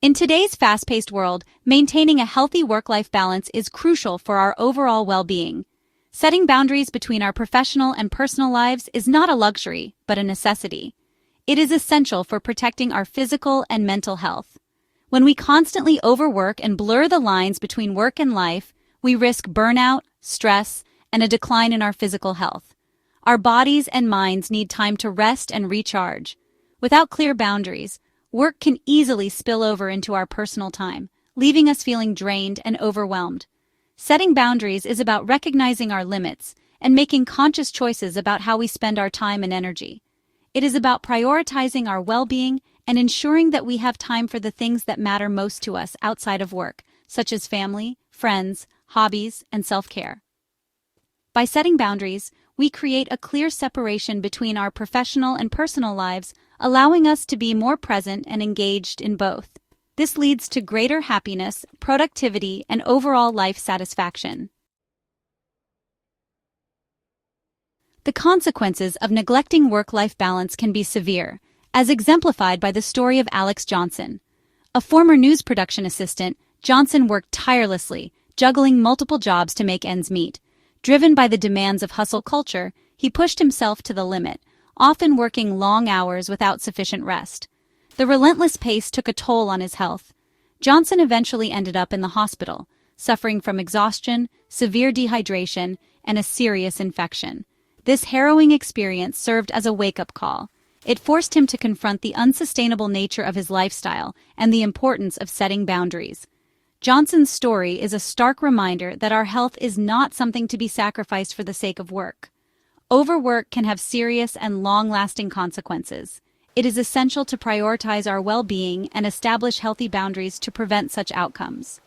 In today's fast-paced world, maintaining a healthy work-life balance is crucial for our overall well-being. Setting boundaries between our professional and personal lives is not a luxury, but a necessity. It is essential for protecting our physical and mental health. When we constantly overwork and blur the lines between work and life, we risk burnout, stress, and a decline in our physical health. Our bodies and minds need time to rest and recharge. Without clear boundaries, work can easily spill over into our personal time, leaving us feeling drained and overwhelmed. Setting boundaries is about recognizing our limits and making conscious choices about how we spend our time and energy. It is about prioritizing our well-being and ensuring that we have time for the things that matter most to us outside of work, such as family, friends, hobbies, and self-care. By setting boundaries, we create a clear separation between our professional and personal lives, allowing us to be more present and engaged in both. This leads to greater happiness, productivity, and overall life satisfaction. The consequences of neglecting work-life balance can be severe, as exemplified by the story of Alex Johnson. A former news production assistant, Johnson worked tirelessly, juggling multiple jobs to make ends meet. Driven by the demands of hustle culture, he pushed himself to the limit, often working long hours without sufficient rest. The relentless pace took a toll on his health. Johnson eventually ended up in the hospital, suffering from exhaustion, severe dehydration, and a serious infection. This harrowing experience served as a wake-up call. It forced him to confront the unsustainable nature of his lifestyle and the importance of setting boundaries. Johnson's story is a stark reminder that our health is not something to be sacrificed for the sake of work. Overwork can have serious and long-lasting consequences. It is essential to prioritize our well-being and establish healthy boundaries to prevent such outcomes.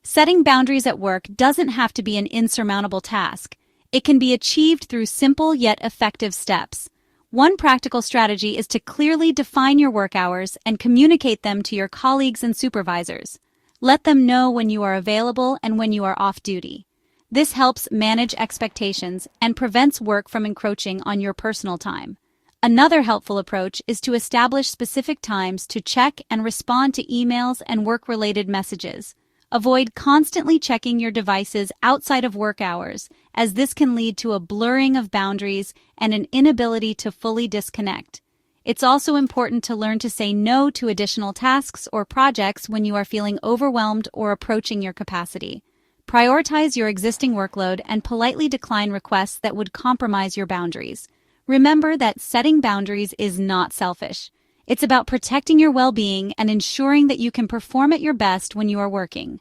Setting boundaries at work doesn't have to be an insurmountable task. It can be achieved through simple yet effective steps. One practical strategy is to clearly define your work hours and communicate them to your colleagues and supervisors. Let them know when you are available and when you are off duty. This helps manage expectations and prevents work from encroaching on your personal time. Another helpful approach is to establish specific times to check and respond to emails and work-related messages. Avoid constantly checking your devices outside of work hours, as this can lead to a blurring of boundaries and an inability to fully disconnect. It's also important to learn to say no to additional tasks or projects when you are feeling overwhelmed or approaching your capacity. Prioritize your existing workload and politely decline requests that would compromise your boundaries. Remember that setting boundaries is not selfish. It's about protecting your well-being and ensuring that you can perform at your best when you are working.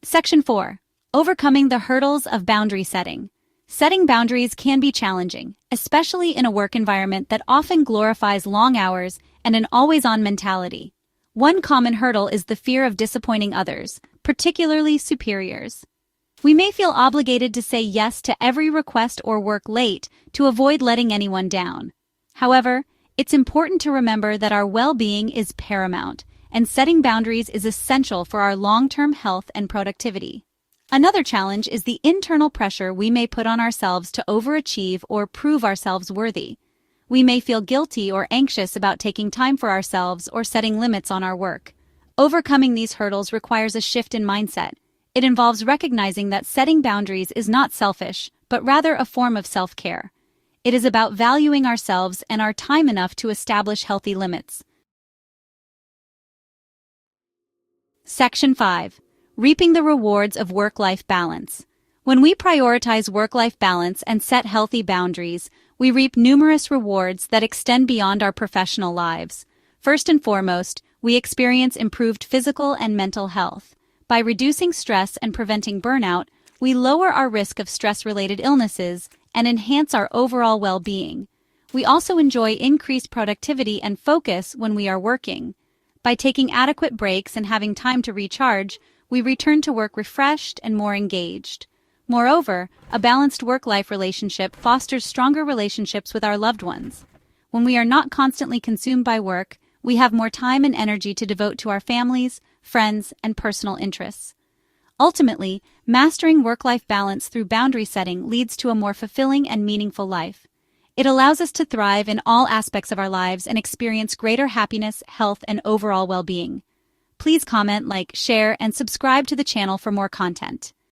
Section 4. Overcoming the hurdles of boundary setting. Setting boundaries can be challenging, especially in a work environment that often glorifies long hours and an always-on mentality. One common hurdle is the fear of disappointing others, particularly superiors. We may feel obligated to say yes to every request or work late to avoid letting anyone down. However, it's important to remember that our well-being is paramount, and setting boundaries is essential for our long-term health and productivity. Another challenge is the internal pressure we may put on ourselves to overachieve or prove ourselves worthy. We may feel guilty or anxious about taking time for ourselves or setting limits on our work. Overcoming these hurdles requires a shift in mindset. It involves recognizing that setting boundaries is not selfish, but rather a form of self-care. It is about valuing ourselves and our time enough to establish healthy limits. Section 5. Reaping the rewards of work-life balance. When we prioritize work-life balance and set healthy boundaries, we reap numerous rewards that extend beyond our professional lives. First and foremost, we experience improved physical and mental health. By reducing stress and preventing burnout, we lower our risk of stress-related illnesses and enhance our overall well-being. We also enjoy increased productivity and focus when we are working. By taking adequate breaks and having time to recharge, we return to work refreshed and more engaged. Moreover, a balanced work-life relationship fosters stronger relationships with our loved ones. When we are not constantly consumed by work, we have more time and energy to devote to our families, friends, and personal interests. Ultimately, mastering work-life balance through boundary setting leads to a more fulfilling and meaningful life. It allows us to thrive in all aspects of our lives and experience greater happiness, health, and overall well-being. Please comment, like, share, and subscribe to the channel for more content.